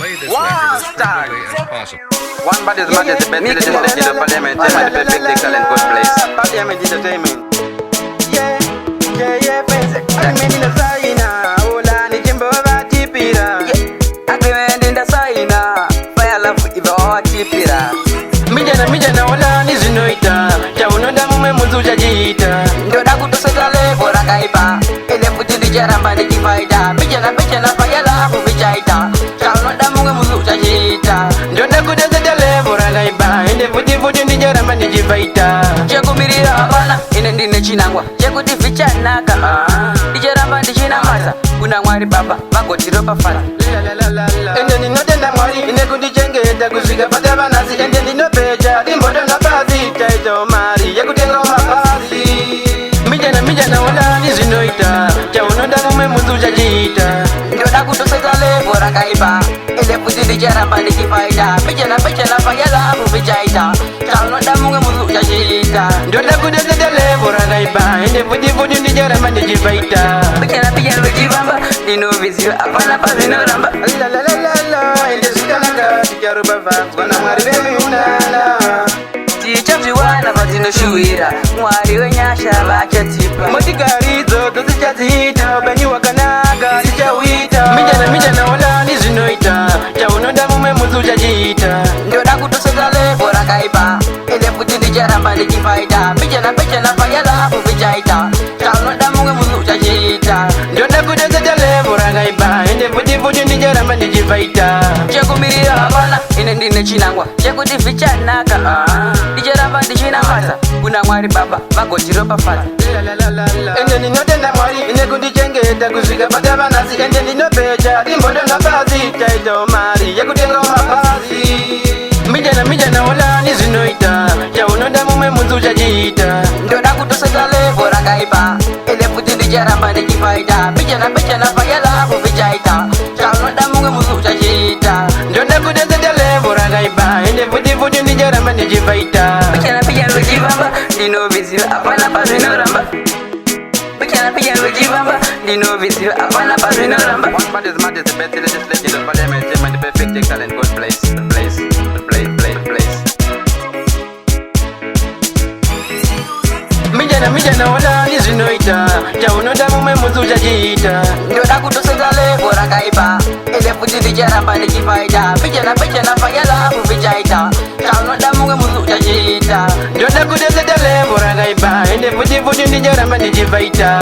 play this record is totally impossible. One body is matter the best legislative the parliament and the perfect talent good place. Parliament entertainment. Yeah, pense. Agreement in the Saina, Ola ni Jimbo Tipira. Agreement in the Saina, Fire Love Ivo Tipira. Mijana Ola ni Zinoita, Jaunoda Muzuja Jita. Ndoda kutosatale bora kaipa. Ele futi di jaramba ni kifaida. Mijana Fire Love Vijaita. Jaunoda Muzuja Jita. Ndoda kutosatale bora kaipa. Ele futi di jaramba ni kifaida. Jakumirira abana ine ndine chinangwa. Jakuti naka dijaramba ndishina masa kuna mwari baba magotiro pafala ende ninotenda mwari ine kundichengeta kusvika patavanasi ende ndinopeja dimbodo napazi taita mari yekutenga mapazi mijana olani zvinoita chaunoda mumwe munzu uchachiita ndoda kutoseka levo rakaipa ende futi ndicharamba ndichifaita mijana fayalavu vichaita chaunoda mumwe munzu uchachiita ndoda kutoseka levo rakaipa ende futi ndicharamba ndichifaita mijana vichivamba ndinoviziva apana pazvinoramba ende zvikanaka ticharoba vanzwa namwari vemunana tichazviwana padzinoshuhira mwari wenyasha vachatipa motikari idzodzo tichadziita upenyu hwakanaka tichauita mijana olani zvinoita chaunoda mumwe munzu uchachiita ndoda kutoseka levo rakaipa ende futi ndicharamba ndichifaita mijana fayalavu vichaita chaunoda mumwe munzu uchachiita ndoda kutoseka levo rakaipa ende futi ndicharamba ndichifaita chakumirira hapana ine ndine chinangwa chakuti vichanaka ndicharamba ndichinamasa kuna mwari baba magotiro pafala ende ndinotenda mwari ine kundichengeta kusvika patavanasi ende ndinopeja dimbodo napazi taita mari yekutenga mapazi mijana olani zvinoita chaunoda mumwe munzu uchachiita ndoda kutoseka levo rakaipa ende futi ndicharamba ndichifaita mijana fayalavu vichaita chaunoda mumwe munzu uchachiita ndoda kutoseka levo rakaipa ende futi ndicharamba ndichifaita mijana vichivamba ndinoviziva apana pazvinoramba mijana vichivamba ndinoviziva apana pazvinoramba one body is mad is the best legislative the parliament and the perfect talent good place. Mijana olani zvinoita chaunoda mumwe munzu uchachiita ndoda kutoseka levo rakaipa ende futi ndicharamba ndichifaita mijana fayalavu vichaita chaunoda mumwe munzu uchachiita ndoda kutoseka levo rakaipa ende futi ndicharamba ndichifaita